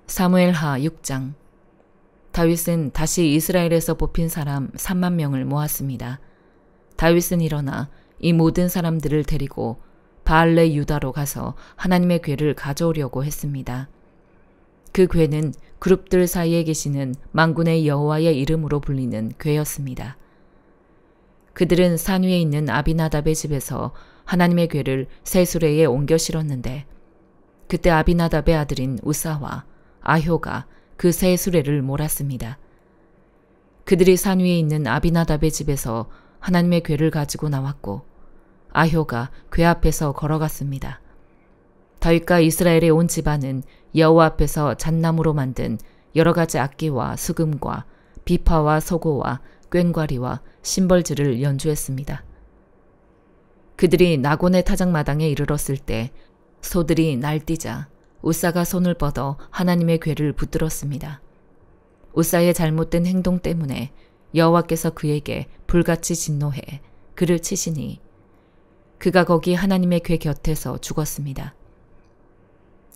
사무엘하 6장. 다윗은 다시 이스라엘에서 뽑힌 사람 3만 명을 모았습니다. 다윗은 일어나 이 모든 사람들을 데리고 바알레 유다로 가서 하나님의 궤를 가져오려고 했습니다. 그 궤는 그룹들 사이에 계시는 만군의 여호와의 이름으로 불리는 궤였습니다. 그들은 산 위에 있는 아비나답의 집에서 하나님의 궤를 새 수레에 옮겨 실었는데, 그때 아비나답의 아들인 우사와 아효가 그 새 수레를 몰았습니다. 그들이 산 위에 있는 아비나답의 집에서 하나님의 궤를 가지고 나왔고, 아효가 궤 앞에서 걸어갔습니다. 다윗과 이스라엘의 온 집안은 여호와 앞에서 잣나무로 만든 여러 가지 악기와 수금과 비파와 소고와 꽹과리와 심벌즈를 연주했습니다. 그들이 나곤의 타작마당에 이르렀을 때 소들이 날뛰자 우사가 손을 뻗어 하나님의 궤를 붙들었습니다. 우사의 잘못된 행동 때문에 여호와께서 그에게 불같이 진노해 그를 치시니 그가 거기 하나님의 궤 곁에서 죽었습니다.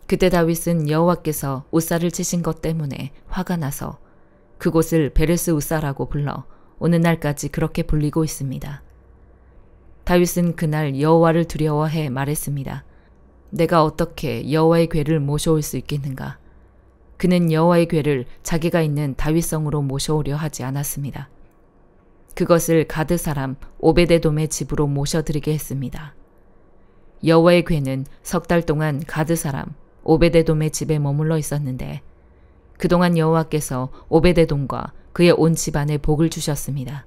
그때 다윗은 여호와께서 우사를 치신 것 때문에 화가 나서 그곳을 베레스 우사라고 불러 오늘날까지 그렇게 불리고 있습니다. 다윗은 그날 여호와를 두려워해 말했습니다. 내가 어떻게 여호와의 궤를 모셔올 수 있겠는가? 그는 여호와의 궤를 자기가 있는 다윗성으로 모셔오려 하지 않았습니다. 그것을 가드 사람 오베데돔의 집으로 모셔드리게 했습니다. 여호와의 궤는 석 달 동안 가드 사람 오베데돔의 집에 머물러 있었는데, 그동안 여호와께서 오베데돔과 그의 온 집안에 복을 주셨습니다.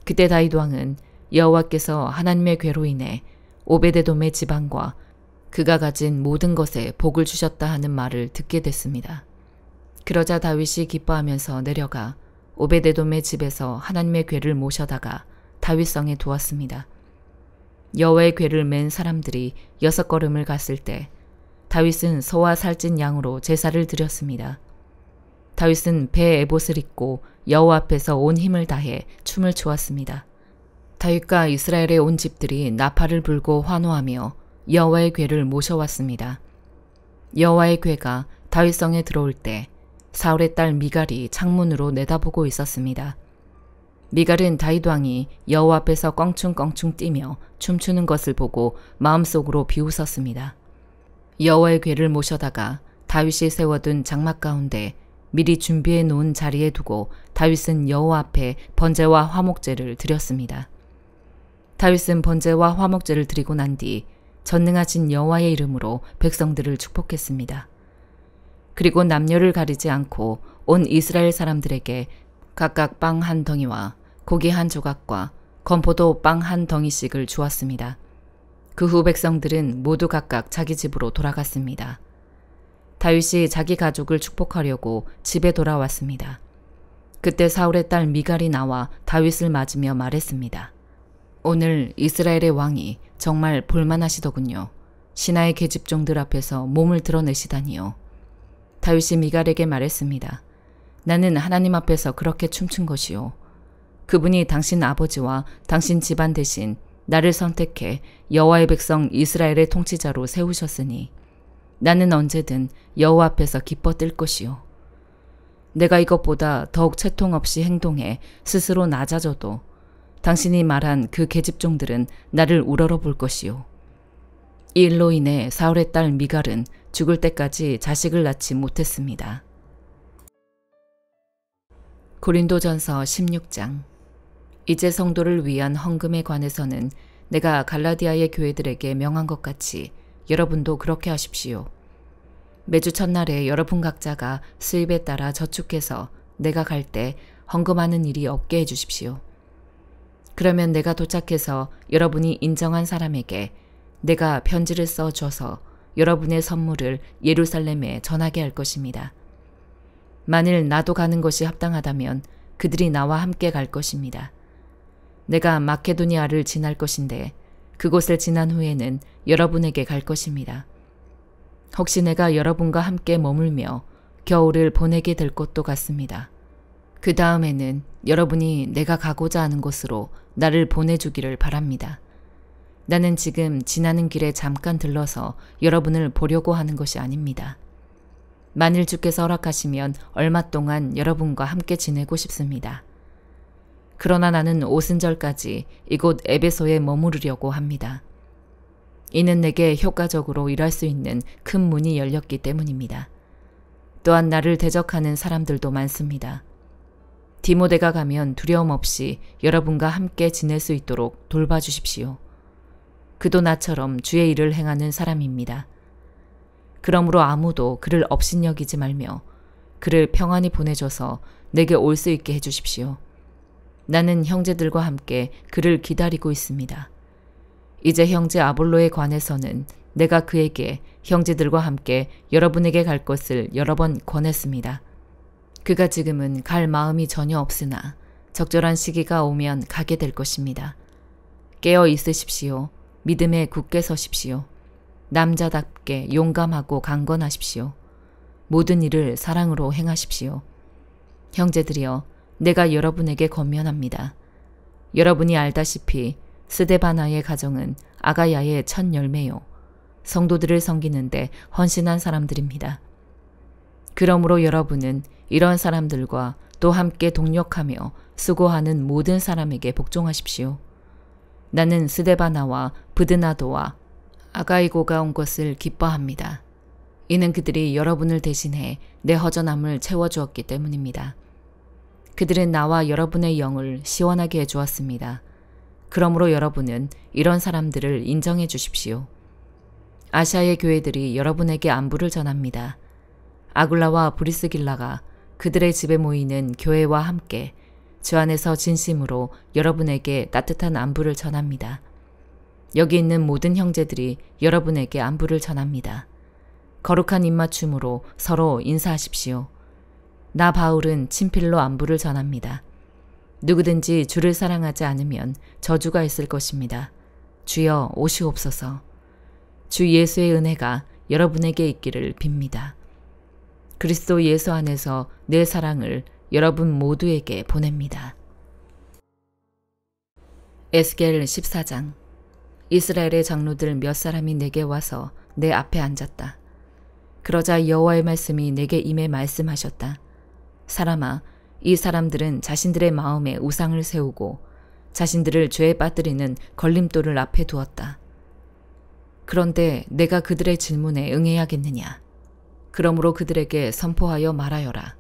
그때 다윗 왕은 여호와께서 하나님의 궤로 인해 오베데돔의 집안과 그가 가진 모든 것에 복을 주셨다 하는 말을 듣게 됐습니다. 그러자 다윗이 기뻐하면서 내려가 오베데돔의 집에서 하나님의 궤를 모셔다가 다윗성에 두었습니다. 여호와의 궤를 맨 사람들이 6걸음을 갔을 때 다윗은 소와 살찐 양으로 제사를 드렸습니다. 다윗은 배 에봇을 입고 여호와 앞에서 온 힘을 다해 춤을 추었습니다. 다윗과 이스라엘의 온 집들이 나팔을 불고 환호하며 여호와의 궤를 모셔왔습니다. 여호와의 궤가 다윗성에 들어올 때 사울의 딸 미갈이 창문으로 내다보고 있었습니다. 미갈은 다윗 왕이 여호와 앞에서 껑충껑충 뛰며 춤추는 것을 보고 마음속으로 비웃었습니다. 여호와의 궤를 모셔다가 다윗이 세워둔 장막 가운데 미리 준비해 놓은 자리에 두고 다윗은 여호와 앞에 번제와 화목제를 드렸습니다. 다윗은 번제와 화목제를 드리고 난 뒤 전능하신 여호와의 이름으로 백성들을 축복했습니다. 그리고 남녀를 가리지 않고 온 이스라엘 사람들에게 각각 빵 한 덩이와 고기 한 조각과 건포도 빵 한 덩이씩을 주었습니다. 그 후 백성들은 모두 각각 자기 집으로 돌아갔습니다. 다윗이 자기 가족을 축복하려고 집에 돌아왔습니다. 그때 사울의 딸 미갈이 나와 다윗을 맞으며 말했습니다. 오늘 이스라엘의 왕이 정말 볼만하시더군요. 신하의 계집종들 앞에서 몸을 드러내시다니요. 다윗이 미갈에게 말했습니다. 나는 하나님 앞에서 그렇게 춤춘 것이요. 그분이 당신 아버지와 당신 집안 대신 나를 선택해 여호와의 백성 이스라엘의 통치자로 세우셨으니 나는 언제든 여호와 앞에서 기뻐 뛸 것이요. 내가 이것보다 더욱 채통 없이 행동해 스스로 낮아져도 당신이 말한 그 계집종들은 나를 우러러 볼 것이요. 이 일로 인해 사울의 딸 미갈은 죽을 때까지 자식을 낳지 못했습니다. 고린도전서 16장. 이제 성도를 위한 헌금에 관해서는 내가 갈라디아의 교회들에게 명한 것 같이 여러분도 그렇게 하십시오. 매주 첫날에 여러분 각자가 수입에 따라 저축해서 내가 갈 때 헌금하는 일이 없게 해주십시오. 그러면 내가 도착해서 여러분이 인정한 사람에게 내가 편지를 써줘서 여러분의 선물을 예루살렘에 전하게 할 것입니다. 만일 나도 가는 것이 합당하다면 그들이 나와 함께 갈 것입니다. 내가 마케도니아를 지날 것인데 그곳을 지난 후에는 여러분에게 갈 것입니다. 혹시 내가 여러분과 함께 머물며 겨울을 보내게 될 것도 같습니다. 그 다음에는 여러분이 내가 가고자 하는 곳으로 나를 보내주기를 바랍니다. 나는 지금 지나는 길에 잠깐 들러서 여러분을 보려고 하는 것이 아닙니다. 만일 주께서 허락하시면 얼마 동안 여러분과 함께 지내고 싶습니다. 그러나 나는 오순절까지 이곳 에베소에 머무르려고 합니다. 이는 내게 효과적으로 일할 수 있는 큰 문이 열렸기 때문입니다. 또한 나를 대적하는 사람들도 많습니다. 디모데가 가면 두려움 없이 여러분과 함께 지낼 수 있도록 돌봐주십시오. 그도 나처럼 주의 일을 행하는 사람입니다. 그러므로 아무도 그를 업신여기지 말며 그를 평안히 보내줘서 내게 올 수 있게 해주십시오. 나는 형제들과 함께 그를 기다리고 있습니다. 이제 형제 아볼로에 관해서는 내가 그에게 형제들과 함께 여러분에게 갈 것을 여러 번 권했습니다. 그가 지금은 갈 마음이 전혀 없으나 적절한 시기가 오면 가게 될 것입니다. 깨어 있으십시오. 믿음에 굳게 서십시오. 남자답게 용감하고 강건하십시오. 모든 일을 사랑으로 행하십시오. 형제들이여, 내가 여러분에게 권면합니다. 여러분이 알다시피 스데바나의 가정은 아가야의 첫 열매요. 성도들을 섬기는데 헌신한 사람들입니다. 그러므로 여러분은 이런 사람들과 또 함께 동력하며 수고하는 모든 사람에게 복종하십시오. 나는 스데바나와 브드나도와 아가이고가 온 것을 기뻐합니다. 이는 그들이 여러분을 대신해 내 허전함을 채워주었기 때문입니다. 그들은 나와 여러분의 영을 시원하게 해주었습니다. 그러므로 여러분은 이런 사람들을 인정해 주십시오. 아시아의 교회들이 여러분에게 안부를 전합니다. 아굴라와 브리스길라가 그들의 집에 모이는 교회와 함께 주 안에서 진심으로 여러분에게 따뜻한 안부를 전합니다. 여기 있는 모든 형제들이 여러분에게 안부를 전합니다. 거룩한 입맞춤으로 서로 인사하십시오. 나 바울은 친필로 안부를 전합니다. 누구든지 주를 사랑하지 않으면 저주가 있을 것입니다. 주여 오시옵소서. 주 예수의 은혜가 여러분에게 있기를 빕니다. 그리스도 예수 안에서 내 사랑을 여러분 모두에게 보냅니다. 에스겔 14장. 이스라엘의 장로들 몇 사람이 내게 와서 내 앞에 앉았다. 그러자 여호와의 말씀이 내게 임해 말씀하셨다. 사람아, 이 사람들은 자신들의 마음에 우상을 세우고 자신들을 죄에 빠뜨리는 걸림돌을 앞에 두었다. 그런데 내가 그들의 질문에 응해야겠느냐? 그러므로 그들에게 선포하여 말하여라.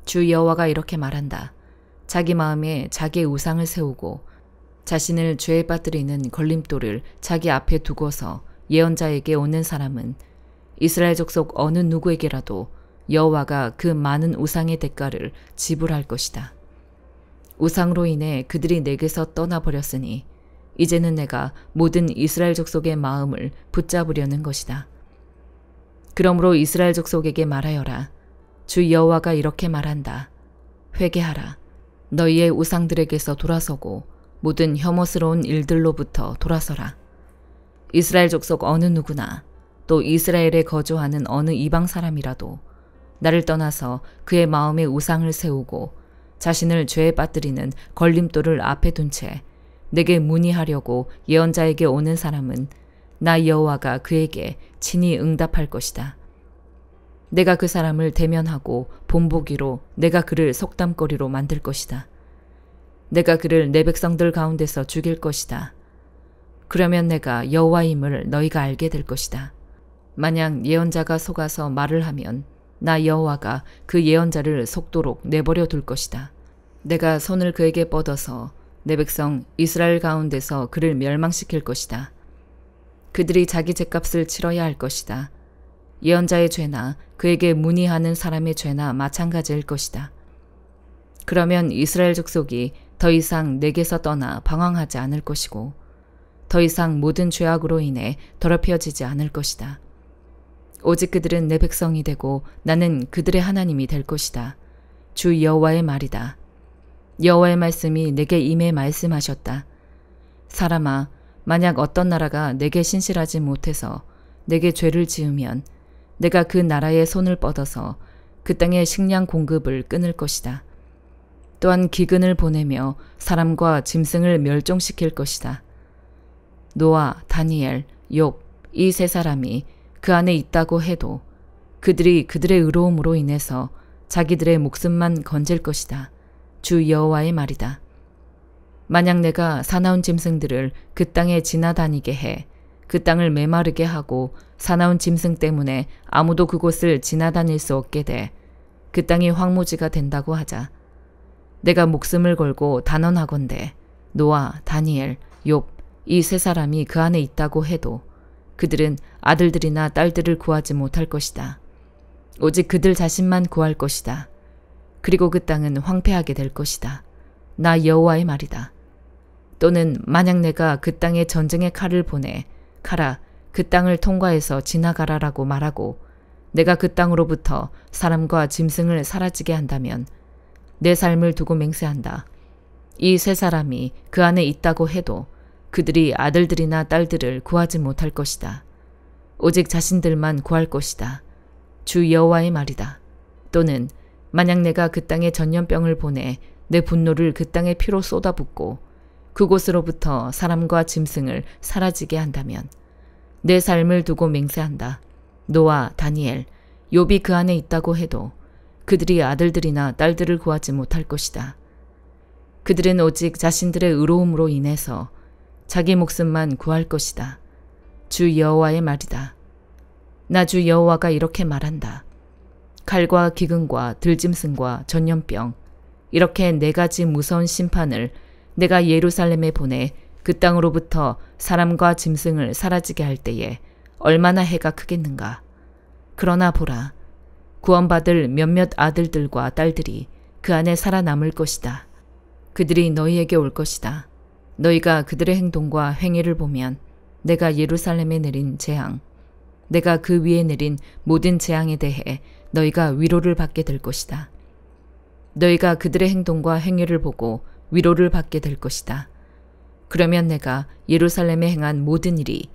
주 여호와가 이렇게 말한다. 자기 마음에 자기의 우상을 세우고 자신을 죄에 빠뜨리는 걸림돌을 자기 앞에 두고서 예언자에게 오는 사람은 이스라엘 족속 어느 누구에게라도 여호와가 그 많은 우상의 대가를 지불할 것이다. 우상으로 인해 그들이 내게서 떠나버렸으니 이제는 내가 모든 이스라엘 족속의 마음을 붙잡으려는 것이다. 그러므로 이스라엘 족속에게 말하여라. 주 여호와가 이렇게 말한다. 회개하라. 너희의 우상들에게서 돌아서고 모든 혐오스러운 일들로부터 돌아서라. 이스라엘 족속 어느 누구나 또 이스라엘에 거주하는 어느 이방 사람이라도 나를 떠나서 그의 마음에 우상을 세우고 자신을 죄에 빠뜨리는 걸림돌을 앞에 둔 채 내게 문의하려고 예언자에게 오는 사람은 나 여호와가 그에게 친히 응답할 것이다. 내가 그 사람을 대면하고 본보기로 내가 그를 속담거리로 만들 것이다. 내가 그를 내 백성들 가운데서 죽일 것이다. 그러면 내가 여호와임을 너희가 알게 될 것이다. 만약 예언자가 속아서 말을 하면 나 여호와가 그 예언자를 속도록 내버려 둘 것이다. 내가 손을 그에게 뻗어서 내 백성 이스라엘 가운데서 그를 멸망시킬 것이다. 그들이 자기 죗값을 치러야 할 것이다. 예언자의 죄나 그에게 문의하는 사람의 죄나 마찬가지일 것이다. 그러면 이스라엘 족속이 더 이상 내게서 떠나 방황하지 않을 것이고 더 이상 모든 죄악으로 인해 더럽혀지지 않을 것이다. 오직 그들은 내 백성이 되고 나는 그들의 하나님이 될 것이다. 주 여호와의 말이다. 여호와의 말씀이 내게 임해 말씀하셨다. 사람아, 만약 어떤 나라가 내게 신실하지 못해서 내게 죄를 지으면 내가 그 나라의 손을 뻗어서 그 땅의 식량 공급을 끊을 것이다. 또한 기근을 보내며 사람과 짐승을 멸종시킬 것이다. 노아, 다니엘, 욥, 이 세 사람이 그 안에 있다고 해도 그들이 그들의 의로움으로 인해서 자기들의 목숨만 건질 것이다. 주 여호와의 말이다. 만약 내가 사나운 짐승들을 그 땅에 지나다니게 해 그 땅을 메마르게 하고 사나운 짐승 때문에 아무도 그곳을 지나다닐 수 없게 돼 그 땅이 황무지가 된다고 하자. 내가 목숨을 걸고 단언하건대 노아, 다니엘, 욥 이 세 사람이 그 안에 있다고 해도 그들은 아들들이나 딸들을 구하지 못할 것이다. 오직 그들 자신만 구할 것이다. 그리고 그 땅은 황폐하게 될 것이다. 나 여호와의 말이다. 또는 만약 내가 그 땅에 전쟁의 칼을 보내 가라 그 땅을 통과해서 지나가라라고 말하고 내가 그 땅으로부터 사람과 짐승을 사라지게 한다면 내 삶을 두고 맹세한다. 이 세 사람이 그 안에 있다고 해도 그들이 아들들이나 딸들을 구하지 못할 것이다. 오직 자신들만 구할 것이다. 주 여호와의 말이다. 또는 만약 내가 그 땅에 전염병을 보내 내 분노를 그 땅에 피로 쏟아붓고 그곳으로부터 사람과 짐승을 사라지게 한다면 내 삶을 두고 맹세한다. 노아, 다니엘, 욥이 그 안에 있다고 해도 그들이 아들들이나 딸들을 구하지 못할 것이다. 그들은 오직 자신들의 의로움으로 인해서 자기 목숨만 구할 것이다. 주 여호와의 말이다. 나 주 여호와가 이렇게 말한다. 칼과 기근과 들짐승과 전염병 이렇게 4가지 무서운 심판을 내가 예루살렘에 보내 그 땅으로부터 사람과 짐승을 사라지게 할 때에 얼마나 해가 크겠는가. 그러나 보라, 구원받을 몇몇 아들들과 딸들이 그 안에 살아남을 것이다. 그들이 너희에게 올 것이다. 너희가 그들의 행동과 행위를 보면 내가 예루살렘에 내린 재앙, 내가 그 위에 내린 모든 재앙에 대해 너희가 위로를 받게 될 것이다. 너희가 그들의 행동과 행위를 보고 위로를 받게 될 것이다. 그러면 내가 예루살렘에 행한 모든 일이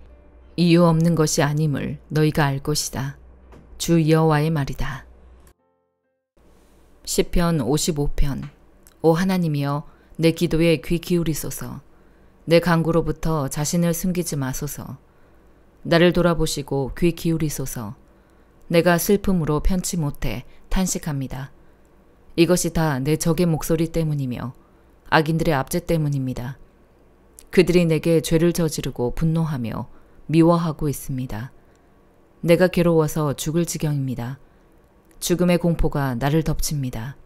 이유 없는 것이 아님을 너희가 알 것이다. 주 여호와의 말이다. 시편 55편. 오 하나님이여, 내 기도에 귀 기울이소서. 내 간구로부터 자신을 숨기지 마소서. 나를 돌아보시고 귀 기울이소서. 내가 슬픔으로 편치 못해 탄식합니다. 이것이 다 내 적의 목소리 때문이며 악인들의 압제 때문입니다. 그들이 내게 죄를 저지르고 분노하며 미워하고 있습니다. 내가 괴로워서 죽을 지경입니다. 죽음의 공포가 나를 덮칩니다.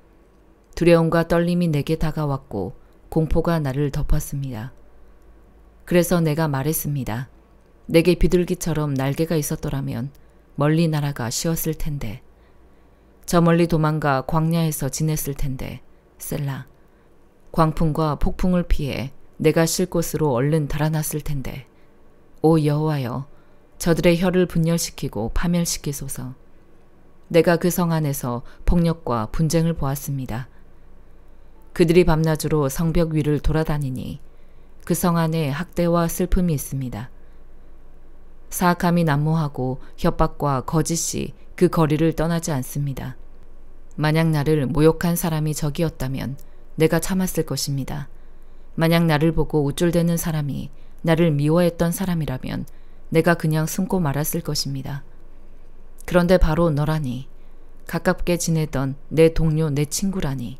두려움과 떨림이 내게 다가왔고 공포가 나를 덮었습니다. 그래서 내가 말했습니다. 내게 비둘기처럼 날개가 있었더라면 멀리 날아가 쉬었을 텐데. 저 멀리 도망가 광야에서 지냈을 텐데. 셀라. 광풍과 폭풍을 피해 내가 쉴 곳으로 얼른 달아났을 텐데. 오 여호와여, 저들의 혀를 분열시키고 파멸시키소서. 내가 그 성 안에서 폭력과 분쟁을 보았습니다. 그들이 밤낮으로 성벽 위를 돌아다니니 그 성 안에 학대와 슬픔이 있습니다. 사악함이 난무하고 협박과 거짓이 그 거리를 떠나지 않습니다. 만약 나를 모욕한 사람이 적이었다면 내가 참았을 것입니다. 만약 나를 보고 우쭐대는 사람이 나를 미워했던 사람이라면 내가 그냥 숨고 말았을 것입니다. 그런데 바로 너라니, 가깝게 지내던 내 동료, 내 친구라니.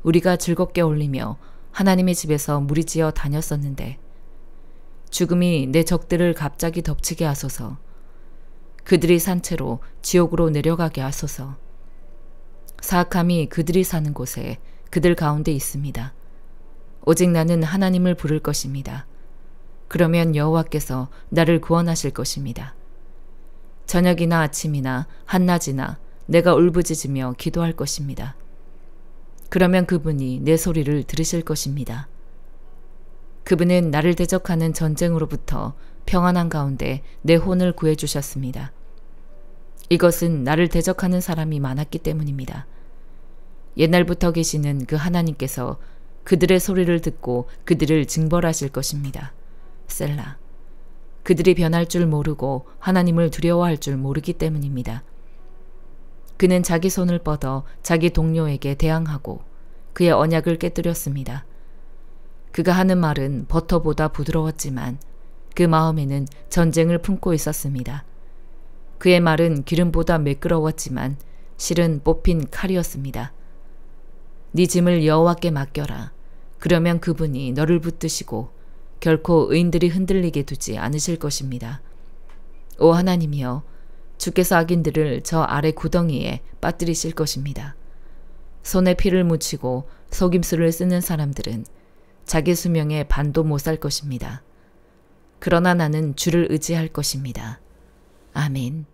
우리가 즐겁게 어울리며 하나님의 집에서 무리지어 다녔었는데 죽음이 내 적들을 갑자기 덮치게 하소서. 그들이 산채로 지옥으로 내려가게 하소서. 사악함이 그들이 사는 곳에 그들 가운데 있습니다. 오직 나는 하나님을 부를 것입니다. 그러면 여호와께서 나를 구원하실 것입니다. 저녁이나 아침이나 한낮이나 내가 울부짖으며 기도할 것입니다. 그러면 그분이 내 소리를 들으실 것입니다. 그분은 나를 대적하는 전쟁으로부터 평안한 가운데 내 혼을 구해주셨습니다. 이것은 나를 대적하는 사람이 많았기 때문입니다. 옛날부터 계시는 그 하나님께서 그들의 소리를 듣고 그들을 징벌하실 것입니다. 셀라. 그들이 변할 줄 모르고 하나님을 두려워할 줄 모르기 때문입니다. 그는 자기 손을 뻗어 자기 동료에게 대항하고 그의 언약을 깨뜨렸습니다. 그가 하는 말은 버터보다 부드러웠지만 그 마음에는 전쟁을 품고 있었습니다. 그의 말은 기름보다 매끄러웠지만 실은 뽑힌 칼이었습니다. 네 짐을 여호와께 맡겨라. 그러면 그분이 너를 붙드시고 결코 의인들이 흔들리게 두지 않으실 것입니다. 오 하나님이여, 주께서 악인들을 저 아래 구덩이에 빠뜨리실 것입니다. 손에 피를 묻히고 속임수를 쓰는 사람들은 자기 수명에 반도 못 살 것입니다. 그러나 나는 주를 의지할 것입니다. 아멘.